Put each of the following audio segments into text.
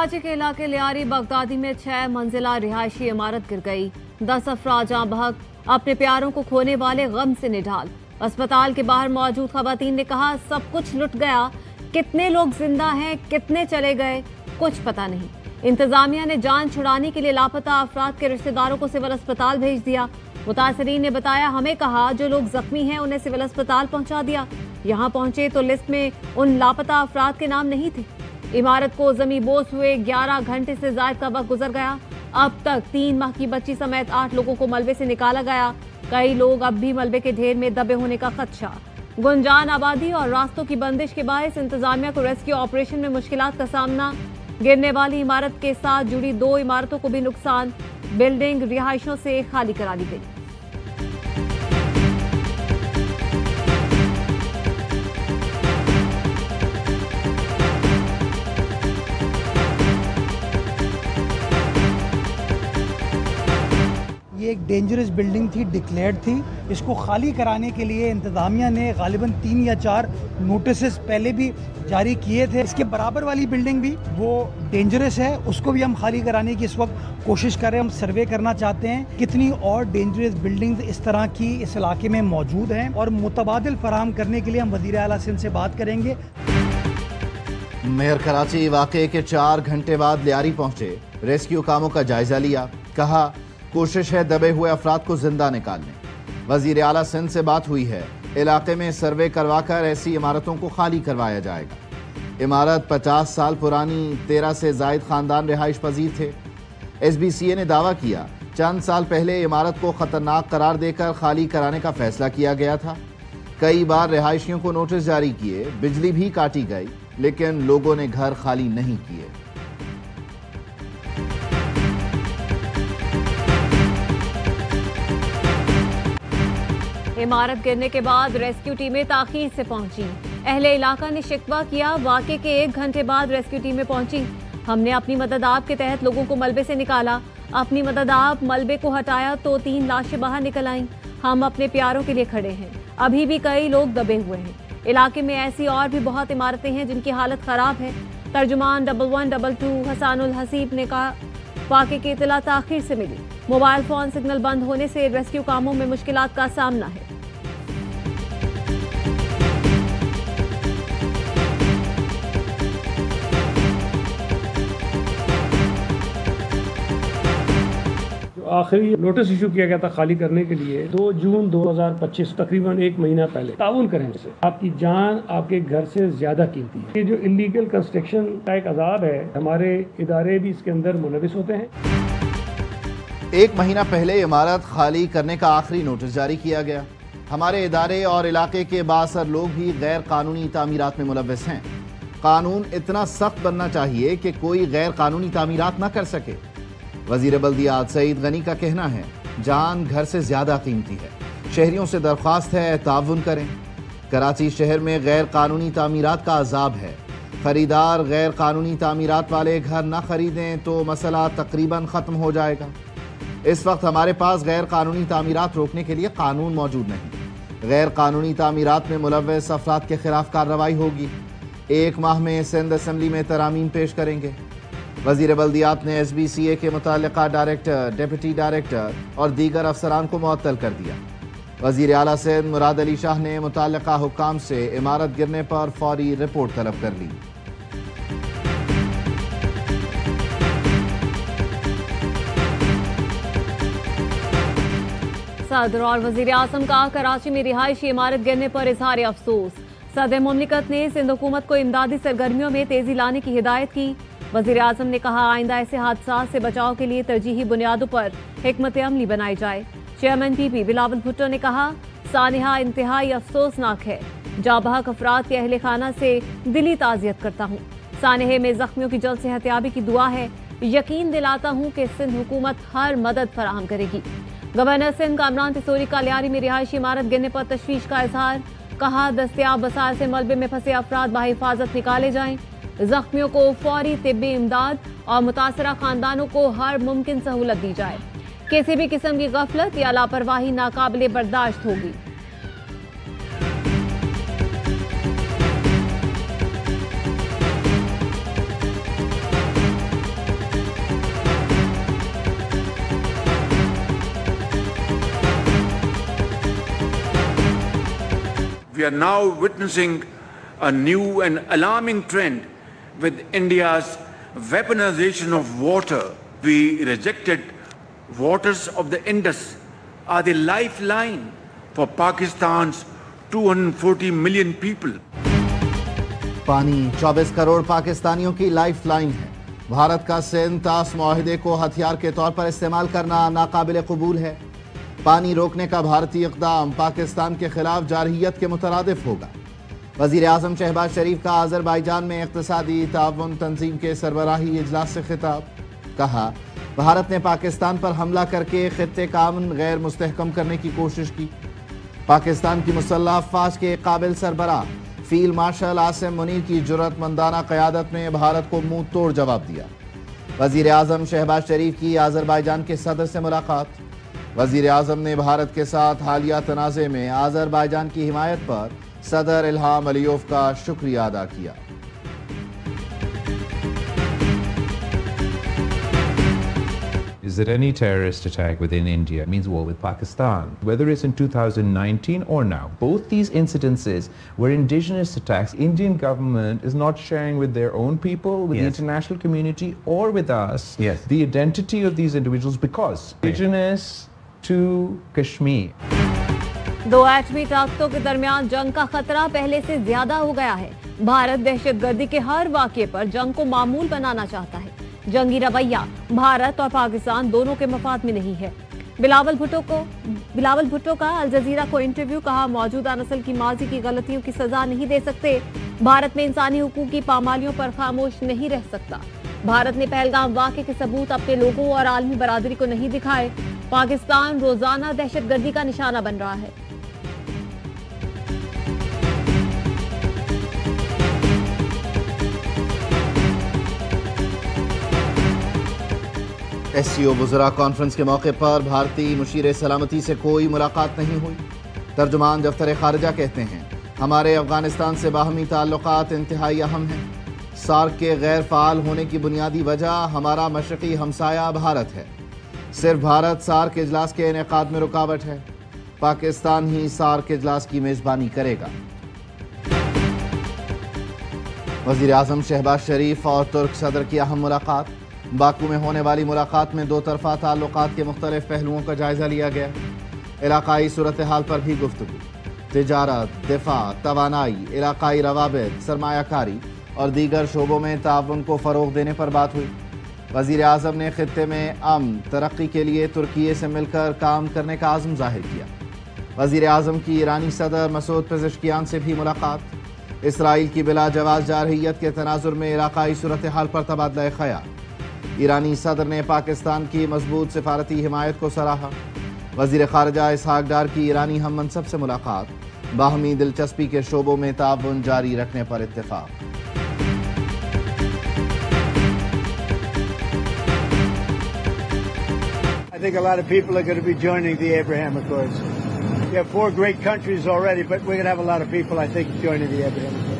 कराची के इलाके लियारी बगदादी में 6 मंजिला रिहायशी इमारत गिर गई। 10 अफराद जहां बहक अपने प्यारों को खोने वाले गम से निढाल। अस्पताल के बाहर मौजूद खवातीन ने कहा, सब कुछ लुट गया, कितने लोग जिंदा हैं, कितने चले गए, कुछ पता नहीं। इंतजामिया ने जान छुड़ाने के लिए लापता अफराद के रिश्तेदारों को सिविल अस्पताल भेज दिया। मुतासरीन ने बताया, हमें कहा जो लोग जख्मी हैं उन्हें सिविल अस्पताल पहुंचा दिया। यहाँ पहुंचे तो लिस्ट में उन लापता अफराद के नाम नहीं थे। इमारत को जमींदोज हुए 11 घंटे से ज्यादा का वक्त गुजर गया। अब तक 3 माह की बच्ची समेत 8 लोगों को मलबे से निकाला गया। कई लोग अब भी मलबे के ढेर में दबे होने का खदशा। गुंजान आबादी और रास्तों की बंदिश के बायस इंतजामिया को रेस्क्यू ऑपरेशन में मुश्किलात का सामना। गिरने वाली इमारत के साथ जुड़ी 2 इमारतों को भी नुकसान। बिल्डिंग रिहायशों से खाली करा दी गई। ये एक डेंजरस बिल्डिंग थी, डिक्लेयर्ड थी। इसको खाली कराने के लिए इंतजामिया ने गालिबन 3 या 4 नोटिस पहले भी जारी किए थे। इसके बराबर वाली बिल्डिंग भी वो डेंजरस है, उसको भी हम खाली कराने की इस वक्त कोशिश कर रहे हैं। हम सर्वे करना चाहते हैं कितनी और डेंजरस बिल्डिंग्स इस तरह की इस इलाके में मौजूद हैं और मुतबादिल फराहम करने के लिए हम वज़ीर आला सिंध से बात करेंगे। मेयर कराची वाक़े के 4 घंटे बाद लियारी पहुंचे, रेस्क्यू कामों का जायजा लिया। कहा, कोशिश है दबे हुए अफराद को जिंदा निकालने। वज़ीर आला सिंध से बात हुई है, इलाके में सर्वे करवाकर ऐसी इमारतों को खाली करवाया जाएगा। इमारत 50 साल पुरानी, 13 से जायद खानदान रिहाइश पजीर थे। SBCA ने दावा किया, चंद साल पहले इमारत को खतरनाक करार देकर खाली कराने का फैसला किया गया था। कई बार रिहायशियों को नोटिस जारी किए, बिजली भी काटी गई, लेकिन लोगों ने घर खाली नहीं किए। इमारत गिरने के बाद रेस्क्यू टीमें ताखीर से पहुंची। अहले इलाका ने शिकवा किया, वाक़े के 1 घंटे बाद रेस्क्यू टीमें पहुंची। हमने अपनी मदद आप के तहत लोगों को मलबे से निकाला। अपनी मदद आप मलबे को हटाया तो 3 लाशें बाहर निकल आईं। हम अपने प्यारों के लिए खड़े हैं। अभी भी कई लोग दबे हुए हैं। इलाके में ऐसी और भी बहुत इमारतें हैं जिनकी हालत खराब है। तर्जुमान 1122 हसानुल हसीब ने कहा, वाक़े की इतला ताखीर से मिली। मोबाइल फोन सिग्नल बंद होने से रेस्क्यू कामों में मुश्किलात का सामना है। आखिरी नोटिस इशू किया गया था खाली करने के लिए 2 जून 2025, तकरीबन 1 महीना पहले। ताउन करें से, आपकी जान आपके घर से ज्यादा कीमती है। ये जो इलीगल कंस्ट्रक्शन का एक अजाब है, हमारे इदारे भी इसके अंदर मुलविस होते हैं। 1 महीना पहले इमारत खाली करने का आखिरी नोटिस जारी किया गया। हमारे इदारे और इलाके के बासर लोग भी गैर कानूनी तामीरात में मुलविस हैं। कानून इतना सख्त बनना चाहिए कि कोई गैर कानूनी तामीरात न कर सके। वजीर बल्दियात सईद गनी का कहना है, जान घर से ज्यादा कीमती है। शहरियों से दरख्वास्त है, ताउन करें। कराची शहर में गैर कानूनी तामीरात का अजाब है। खरीदार गैर कानूनी तामीरात वाले घर न खरीदें तो मसला तकरीबन ख़त्म हो जाएगा। इस वक्त हमारे पास गैर कानूनी तामीरात रोकने के लिए कानून मौजूद नहीं। गैर कानूनी तामीरात में मुलव्वस अफराद के खिलाफ कार्रवाई होगी। 1 माह में सिंध असम्बली में तरामीम पेश करेंगे। वज़ीर बल्दियात ने SBCA के मुतल्लिका डायरेक्टर, डिप्टी डायरेक्टर और दीगर अफसरान को मुअत्तल कर दिया। वज़ीर आला सिंध मुराद अली शाह ने मुतल्लिका हुक्काम से इमारत गिरने पर फौरी रिपोर्ट तलब कर ली। सदर और वज़ीर आज़म का कराची में रिहायशी इमारत गिरने पर इजहार अफसोस। सदर मुमलिकत ने सिंध हुकूमत को इमदादी सरगर्मियों में तेजी लाने की हिदायत की। वज़ीर आज़म ने कहा, आइंदा ऐसे हादसात से बचाव के लिए तरजीही बुनियादों पर हिकमत अमली बनाई जाए। चेयरमैन PP बिलावल भुट्टो ने कहा, सानिहा इंतहाई अफसोसनाक है। जाबहक अफराद के अहले खाना से दिली ताज़ियत करता हूँ। सानिहे में जख्मियों की जल्द सेहतियाबी की दुआ है। यकीन दिलाता हूँ कि सिंध हुकूमत हर मदद फराहम करेगी। गवर्नर सिंध कामरान तिसोरी का लियारी में रिहायशी इमारत गिरने पर तशवीश का इजहार। कहा, दस्तयाब वसाइल से मलबे में फंसे अफराद बाहिफाजत निकाले जाएं। जख्मियों को फौरी तिब्बी इमदाद और मुतासरा खानदानों को हर मुमकिन सहूलत दी जाए। किसी भी किस्म की गफलत या लापरवाही नाकाबिले बर्दाश्त होगी। we are now witnessing a new and alarming trend with India's weaponization of water. We rejected waters of the Indus are the lifeline for Pakistan's 240 million people. पानी 24 करोड़ पाकिस्तानियों की लाइफ लाइन है। भारत का सेंतास मुआहिदे को हथियार के तौर पर इस्तेमाल करना नाकाबिल कबूल है। पानी रोकने का भारतीय इक़दाम पाकिस्तान के खिलाफ जारहियत के मुतरादिफ होगा। वज़ीर आज़म शहबाज शरीफ का आज़रबाईजान में इक़्तिसादी ताउन तंजीम के सरबराही इजलास से खिताब। कहा, भारत ने पाकिस्तान पर हमला करके खित्ते का अमन गैर मुस्तहकम करने की कोशिश की। पाकिस्तान की मुसल्लह अफ़वाज के काबिल सरबराह फील्ड मार्शल आसिम मुनीर की जुर्रतमंदाना क़यादत में भारत को मुंह तोड़ जवाब दिया। वज़ीर आज़म शहबाज शरीफ की आज़रबाईजान के सदर से मुलाकात। वज़ीर आज़म ने भारत के साथ हालिया तनाज़े में आज़रबाईजान की हिमायत पर सदर इल्हाम अलीयोव का शुक्रिया अदा किया। Is that any terrorist attack within India means war with Pakistan, whether it's in 2019 or now. Both these incidences were indigenous attacks. Indian government is not sharing with their own people, with the international community, or with us the identity of these individuals because indigenous to Kashmir. दो एटमी ताकतों के दरमियान जंग का खतरा पहले से ज्यादा हो गया है। भारत दहशतगर्दी के हर वाक़ये पर जंग को मामूल बनाना चाहता है। जंगी रवैया भारत और पाकिस्तान दोनों के मफाद में नहीं है। बिलावल भुट्टो का अल जजीरा को इंटरव्यू। कहा, मौजूदा नस्ल की माजी की गलतियों की सजा नहीं दे सकते। भारत में इंसानी हुकूक की पामालियों पर खामोश नहीं रह सकता। भारत ने पहलगाम वाक़े के सबूत अपने लोगों और आलमी बरादरी को नहीं दिखाए। पाकिस्तान रोजाना दहशतगर्दी का निशाना बन रहा है। SCO वज़रा कॉन्फ्रेंस के मौके पर भारतीय मुशीर सलामती से कोई मुलाकात नहीं हुई। तर्जुमान दफ्तर खारजा कहते हैं, हमारे अफगानिस्तान से बाहमी ताल्लुकात इंतहाई अहम हैं। सार्क के गैर फ़ाल होने की बुनियादी वजह हमारा मशरक़ी हमसाया भारत है। सिर्फ भारत सार्क इजलास के इनेकाद में रुकावट है। पाकिस्तान ही सार्क इजलास की मेज़बानी करेगा। वज़ीर आज़म शहबाज शरीफ और तुर्क सदर की अहम मुलाकात। बाकू में होने वाली मुलाकात में दो तरफ़ा ताल्लुकात के मुख्तलिफ पहलुओं का जायज़ा लिया गया। इलाकाई सूरत हाल पर भी गुफ्तगू। तिजारत, दिफा, तवानाई, इलाकाई रवाबित, सरमायाकारी और दीगर शोबों में ताउन को फ़रोग़ देने पर बात हुई। वज़ीर आज़म ने खित्ते में अमन तरक्की के लिए तुर्की से मिलकर काम करने का आज़म ज़ाहिर किया। वज़ीर आज़म की ईरानी सदर मसूद पेज़ेश्कियान से भी मुलाकात। इसराइल की बिला जवाज़ जारहियत के तनाजुर में इलाकाई सूरत हाल पर तबादला ख़याल। ईरानी सदर ने पाकिस्तान की मजबूत सिफारती हिमायत को सराहा। वज़ीर ख़ारजा इसहाक डार की ईरानी हम मनसब से मुलाकात। बाहमी दिलचस्पी के शोबों में ताउन जारी रखने पर इत्तेफाक। I think a lot of people are going to be joining the Abraham Accords. We have 4 great countries already, but we're going to have a lot of people, I think, joining the Abraham Accords.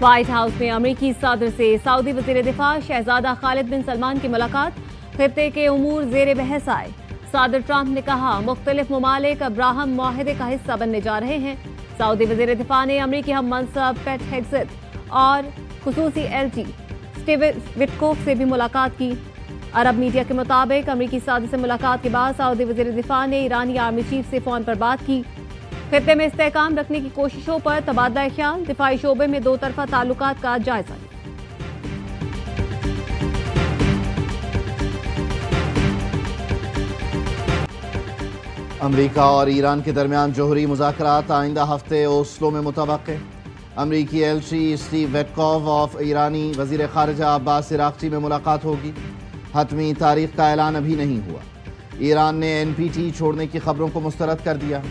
White house में अमरीकी सदर से Saudi वज़ीर दिफा शहजादा खालिद बिन सलमान की मुलाकात। खित्ते के उमूर जेर बहस आए। सदर ट्रंप ने कहा, मुख्तलिफ ममालिक अब्राहम मुआहिदे का हिस्सा बनने जा रहे हैं। सऊदी वज़ीर दिफा ने अमरीकी हम मनसब पेट हेग्ज़िट और खुसूसी LG स्टीव विटकोफ से भी मुलाकात की। अरब मीडिया के मुताबिक अमरीकी सदर से मुलाकात के बाद सऊदी वज़ीर दिफा ने ईरानी आर्मी चीफ से फ़ोन पर बात की। खित्ते में इस्तेहकाम रखने की कोशिशों पर तबादला ख्याल। दिफाई शोबे में दो तरफा ताल्लुकात का जायजा। अमरीका और ईरान के दरमियान जोहरी मुज़ाकरात आइंदा हफ्ते ओस्लो में मुतवक्के। अमरीकी एलची स्टीव विटकोफ और ईरानी वज़ीर ख़ारिजा अब्बास इराक़ची में मुलाकात होगी। हतमी तारीख का ऐलान अभी नहीं हुआ। ईरान ने NPT छोड़ने की खबरों को मुस्तरद कर दिया।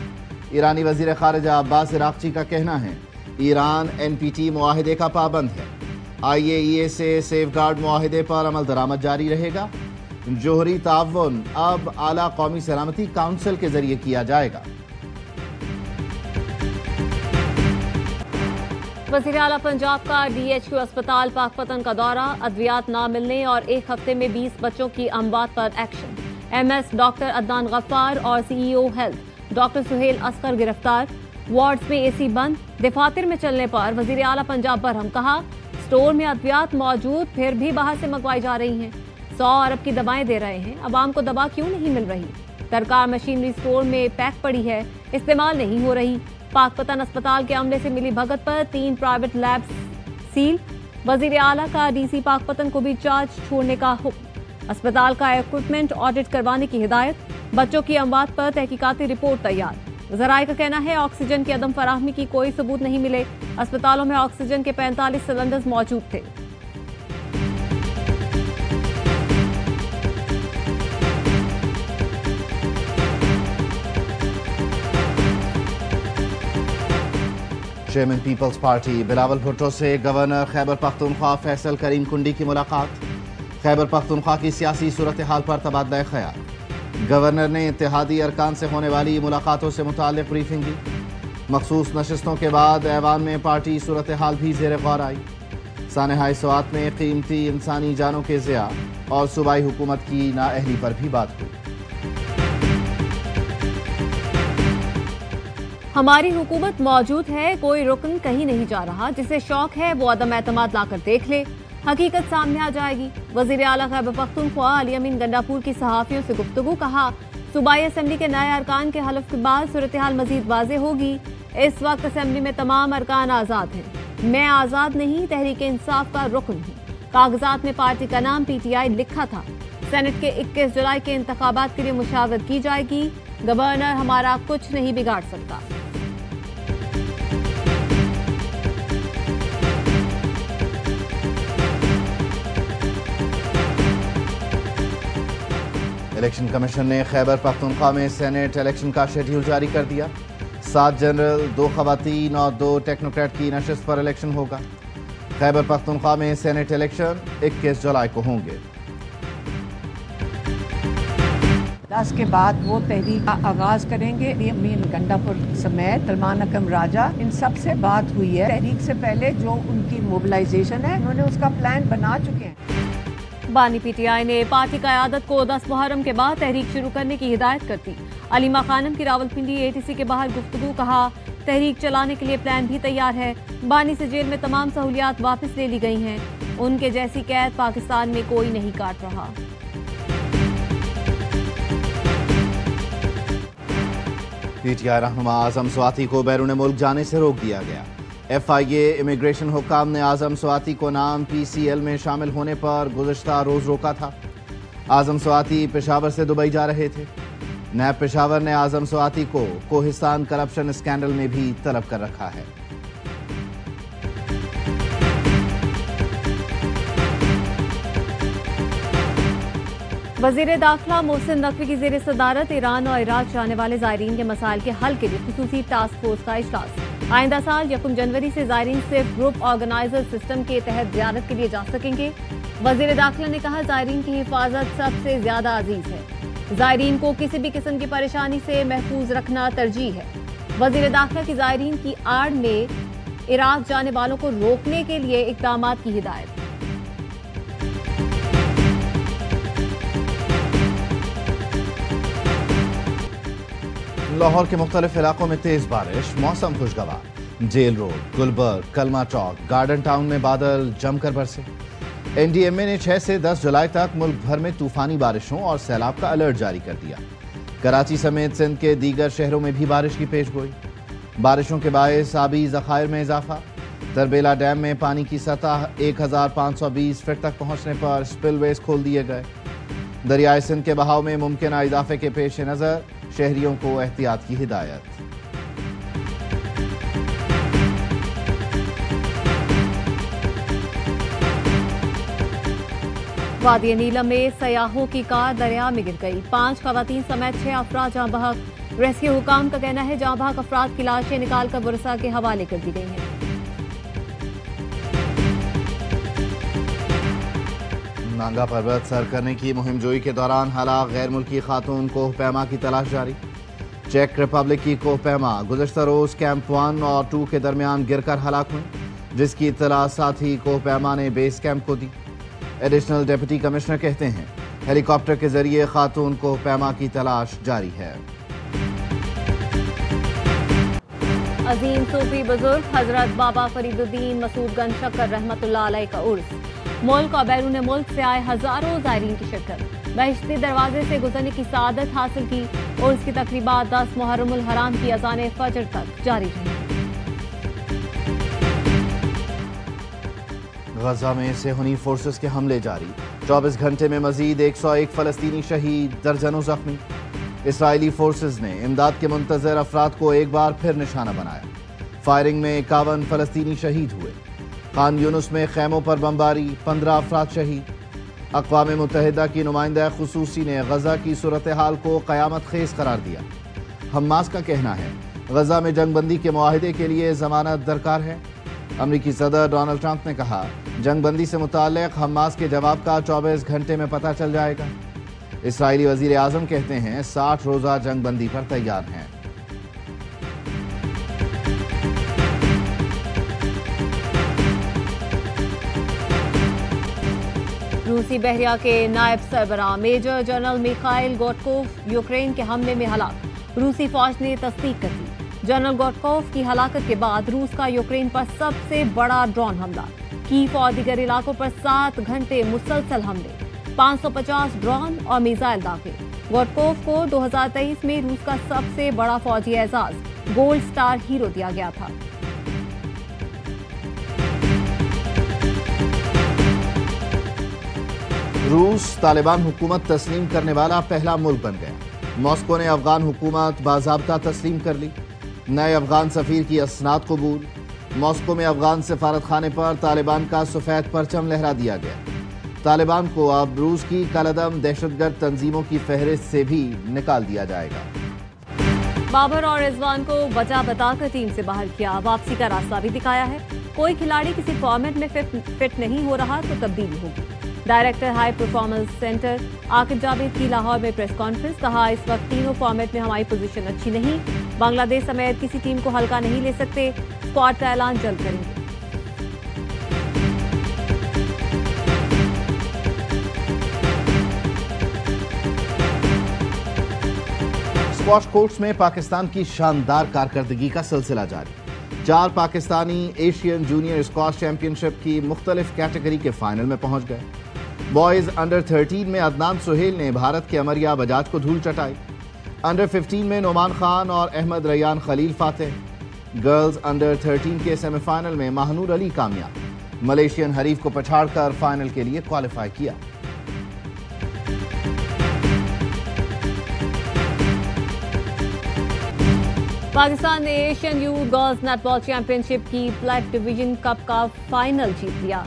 ईरानी वज़ीर ख़ारिजा अब्बास इराक़ची का कहना है, ईरान NPT मुआहिदे का पाबंद है। IAEA से सेफगार्ड मुआहिदे पर अमल दरामद जारी रहेगा। जोहरी ताउन अब आला कौमी सलामती काउंसिल के जरिए किया जाएगा। वज़ीर आला पंजाब का DHQ अस्पताल पाकपतन का दौरा। अद्वियात ना मिलने और एक हफ्ते में 20 बच्चों की अमवात पर action. MS doctor Adnan Gaffar और CEO health doctor Suhail Asghar गिरफ्तार। वार्ड्स में एसी बंद, दफातर में चलने पर वजीर आला पंजाब बरहम, कहा स्टोर में अद्वियात मौजूद फिर भी बाहर से मंगवाई जा रही हैं। 100 अरब की दवाएं दे रहे हैं, अवाम को दवा क्यों नहीं मिल रही? सरकार मशीनरी स्टोर में पैक पड़ी है, इस्तेमाल नहीं हो रही। पाकपतन अस्पताल के अमले से मिली भगत पर 3 प्राइवेट लैब्स सील, वजीर आला का डीसी पाकपतन को भी चार्ज छोड़ने का हुक्म। अस्पताल का इक्विपमेंट ऑडिट करवाने की हिदायत, बच्चों की अमवात पर तहकीकाती रिपोर्ट तैयार। ज़राए का कहना है ऑक्सीजन की अदम फराहमी की कोई सबूत नहीं मिले, अस्पतालों में ऑक्सीजन के 45 सिलेंडर्स मौजूद थे। चेयरमैन पीपल्स पार्टी बिलावल भुट्टो से गवर्नर खैबर पख्तूनख्वा फैसल करीम कुंडी की मुलाकात, खैबर पख्तूनख्वा की सियासी सूरत हाल पर तबादला ख्याल। गवर्नर ने इत्तेहादी अरकान से होने वाली मुलाकातों से मुताल्लिक़ ब्रीफिंग दी। मखसूस नशिस्तों के बाद ऐवान में पार्टी सूरत हाल भी ज़ेर गौर आई। सानहाए सवात में कीमती इंसानी जानों के ज़िया और सूबाई हुकूमत की नाअहली पर भी बात हुई। हमारी हुकूमत मौजूद है, कोई रुकन कहीं नहीं जा रहा। जिसे शौक है वो अदम एतमाद लाकर देख ले, हकीकत सामने आ जाएगी। वजीर आला खैबर पख्तूनख्वा अली अमीन गंडापुर की सहाफ़ियों से गुफ्तगू, कहा सूबाई असम्बली के नए अरकान के हलफ के बाद सूरत हाल मजीद वाज़े होगी। इस वक्त असम्बली में तमाम अरकान आज़ाद हैं। मैं आज़ाद नहीं, तहरीक इंसाफ का रुकन हूँ। कागजात में पार्टी का नाम PTI लिखा था। सेनेट के 21 जुलाई के इंतखाबात के लिए मुशावरत की जाएगी। गवर्नर हमारा कुछ नहीं बिगाड़ सकता। इलेक्शन कमीशन ने खैबर पख्तूनख्वा में सेनेट इलेक्शन का शेड्यूल जारी कर दिया। 7 जनरल, 2 खवातीन और 2 टेक्नोक्रेट की नशिस्त पर इलेक्शन होगा। खैबर पख्तूनख्वा में सेनेट इलेक्शन 21 जुलाई को होंगे। 10 के बाद वो तहरीक का आगाज करेंगे। अमीन गंडापुर समेत सलमान अकरम राजा, इन सब से बात हुई है। तहरीक से पहले जो उनकी मोबिलाइजेशन है, उन्होंने उसका प्लान बना चुके हैं। बानी PTI ने पार्टी क़यादत को 10 मुहर्रम के बाद तहरीक शुरू करने की हिदायत कर दी। अलीमा खानम की रावलपिंडी ATC के बाहर गुफ्तगू, कहा तहरीक चलाने के लिए प्लान भी तैयार है। बानी से जेल में तमाम सहूलियात वापस ले ली गई हैं। उनके जैसी कैद पाकिस्तान में कोई नहीं काट रहा। PTI रहनुमा आजम स्वाति को बैरून मुल्क जाने से रोक दिया गया। FIA इमिग्रेशन हुक्काम ने आजम स्वाति को नाम PCL में शामिल होने पर गुज़श्ता रोज रोका था। आजम स्वाति पेशावर से दुबई जा रहे थे। नैब पेशावर ने आजम स्वाति को कोहिस्तान करप्शन स्कैंडल में भी तलब कर रखा है। वजीर दाखिला मोहसिन नकवी की ज़ेर सदारत ईरान और इराक जाने वाले ज़ायरीन के मसाइल के हल के लिए खुसूसी टास्क फोर्स का इजलास। आइंदा साल 1 जनवरी से ज़ायरीन सिर्फ ग्रुप ऑर्गेनाइजर सिस्टम के तहत ज़ियारत के लिए जा सकेंगे। वजीर दाखिला ने कहा ज़ायरीन की हिफाजत सबसे ज्यादा अजीज है। ज़ायरीन को किसी भी किस्म की परेशानी से महफूज रखना तरजीह है। वजीर दाखिला की ज़ायरीन की आड़ में इराक जाने वालों को रोकने के लिए इक़दाम की हिदायत। लाहौर के मुख्तलिफ इलाकों में तेज बारिश, मौसम खुशगवार। जेल रोड, गुलबर्ग, कलमा चौक, गार्डन टाउन में बादल जमकर बरसे। NDMA ने 6 से 10 जुलाई तक मुल्क भर में तूफानी बारिशों और सैलाब का अलर्ट जारी कर दिया। कराची समेत सिंध के दीगर शहरों में भी बारिश की पेशगोई। बारिशों के बायस आबी ज़खायर में इजाफा। तरबेला डैम में पानी की सतह 1520 फीट तक पहुंचने पर स्पिलवेज खोल दिए गए। दरियाए सिंध के बहाव में मुमकिन इजाफे के पेश नज़र शहरियों को एहतियात की हिदायत। वादी नीलम में सयाहों की कार दरिया में गिर गई। 5 खवातीन समेत 6 अफराद जहां बहक। रेस्क्यू हुकाम का कहना है जहां बहक अफराद की लाशें निकालकर बुरसा के हवाले कर दी गई हैं। नांगा पर्वत सर करने की मुहिमजोई के दौरान हलाक गैर मुल्की खातून कोहपैमा की तलाश जारी। चेक रिपब्लिक की कोहपैमा गुज़श्ता रोज कैंप 1 और 2 के दरमियान गिरकर हलाक हुई, जिसकी इत्तला साथी कोहपैमा ने बेस कैंप को दी। एडिशनल डिप्टी कमिश्नर कहते हैं हेलीकॉप्टर के जरिए खातून कोहपैमा की तलाश जारी है। عظیم صوفی بزرگ حضرت بابا فرید الدین مسعود گنج شکر رحمت اللہ علیہ کا عرس، ملک اور بیرون ملک سے آئے ہزاروں زائرین کی شرکت، بہشتی دروازے سے گزرنے کی سعادت حاصل کی۔ عرس کی تقریبات 10 محرم الحرام کی اذان فجر تک جاری رہیں۔ غزہ میں صہیونی فورسز کے حملے جاری، 24 گھنٹے میں مزید 101 فلسطینی شہید، درجنوں زخمی۔ اسرائیلی فورسز نے امداد کے منتظر افراد کو ایک بار پھر نشانہ بنایا، فائرنگ میں 51 فلسطینی شہید ہوئے۔ خان یونس میں خیموں پر بمباری، 15 افراد شہید۔ اقوام متحدہ کی نمائندہ خصوصی نے غزہ کی صورتحال کو قیامت خیز قرار دیا۔ حماس کا کہنا ہے غزہ میں جنگ بندی کے معاہدے کے لیے ضمانت درکار ہے۔ امریکی صدر ڈونلڈ ٹرمپ نے کہا جنگ بندی سے متعلق حماس کے جواب کا 24 گھنٹے میں پتہ چل جائے گا۔ اسرائیلی وزیر اعظم کہتے ہیں 60 روزہ جنگ بندی پر تیار ہیں۔ روسی بحریہ کے نائب سربراہ میجر جنرل میخائل گوٹکوف یوکرین کے حملے میں ہلاک، روسی فوج نے تصدیق کر دی۔ جنرل گوٹکوف کی ہلاکت کے بعد روس کا یوکرین پر سب سے بڑا ڈرون حملہ، کیف اور دیگر علاقوں پر 7 گھنٹے مسلسل حملے، 550 ڈرون اور میزائل داغے۔ گوٹکوف کو 2023 میں روس کا سب سے بڑا فوجی اعزاز گولڈ سٹار ہیرو دیا گیا تھا۔ روس طالبان حکومت تسلیم کرنے والا پہلا ملک بن گیا۔ ماسکو نے افغان حکومت باضابطہ تسلیم کر لی، نئے افغان سفیر کی اسناد قبول۔ ماسکو میں افغان سفارت خانے پر طالبان کا سفید پرچم لہرا دیا گیا۔ طالبان کو اب روس کی کالعدم دہشت گرد تنظیموں کی فہرست سے بھی نکال دیا جائے گا۔ بابر اور رضوان کو وجہ بتا کر ٹیم سے باہر کیا، واپسی کا راستہ بھی دکھایا ہے۔ کوئی کھلاڑی کسی فارمیٹ میں فٹ نہیں ہو رہا تو تبدیلی ہوگی۔ Director high performance centre Aqib Javed کی لاہور میں پریس کانفرنس، کہا اس وقت تینوں فارمیٹ میں ہماری پوزیشن اچھی نہیں، بنگلہ دیش سمیت کسی ٹیم کو ہلکا نہیں لے سکتے، اسکواڈ کا اعلان جلد کریں گے۔ اسکواش کورٹس میں پاکستان کی شاندار کارکردگی کا سلسلہ جاری، 4 Pakistani Asian junior squash championship کی مختلف کیٹیگری کے فائنل میں پہنچ گئے۔ بوائز انڈر 13 میں عدنان سہیل نے بھارت کے امریہ بجاج کو دھول چٹائی، انڈر 15 میں نعمان خان اور احمد ریان خلیل فاتح، گرلز انڈر 13 کے سیمی فائنل میں ماہنور علی کامیاب، ملیشین حریف کو پچھاڑ کر فائنل کے لیے کوالیفائی کیا۔ پاکستان نے ایشین یوتھ گرلز نیٹ بال چیمپئن شپ کی بلیک ڈویژن کپ کا فائنل جیت لیا،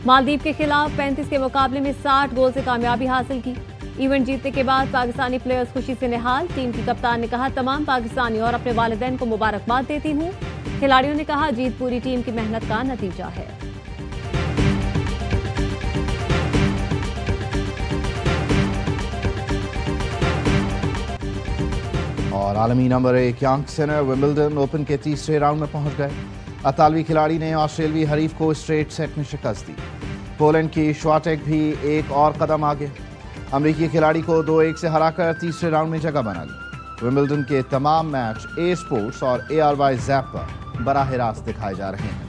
مالدیپ کے خلاف 35 کے مقابلے میں 60 گول سے کامیابی حاصل کی۔ ایونٹ جیتنے کے بعد پاکستانی پلیئرز خوشی سے نہال، ٹیم کی کپتان نے کہا تمام پاکستانیوں اور اپنے والدین کو مبارکباد دیتی ہوں۔ کھلاڑیوں نے کہا جیت پوری ٹیم کی محنت کا نتیجہ ہے۔ اور عالمی number 1 Yannick Sinner Wimbledon open کے تیسرے راؤنڈ میں پہنچ گئے۔ اطالوی کھلاڑی نے آسٹریلوی حریف کو اسٹریٹ سیٹ میں شکست دی۔ پولینڈ کی شواٹیک بھی ایک اور قدم آگے، امریکی کھلاڑی کو 2-1 سے ہرا کر تیسرے راؤنڈ میں جگہ بنا لی۔ ومبلڈن کے تمام میچ اے اسپورٹس اور ARY زیپ پر براہ راست دکھائے جا رہے ہیں۔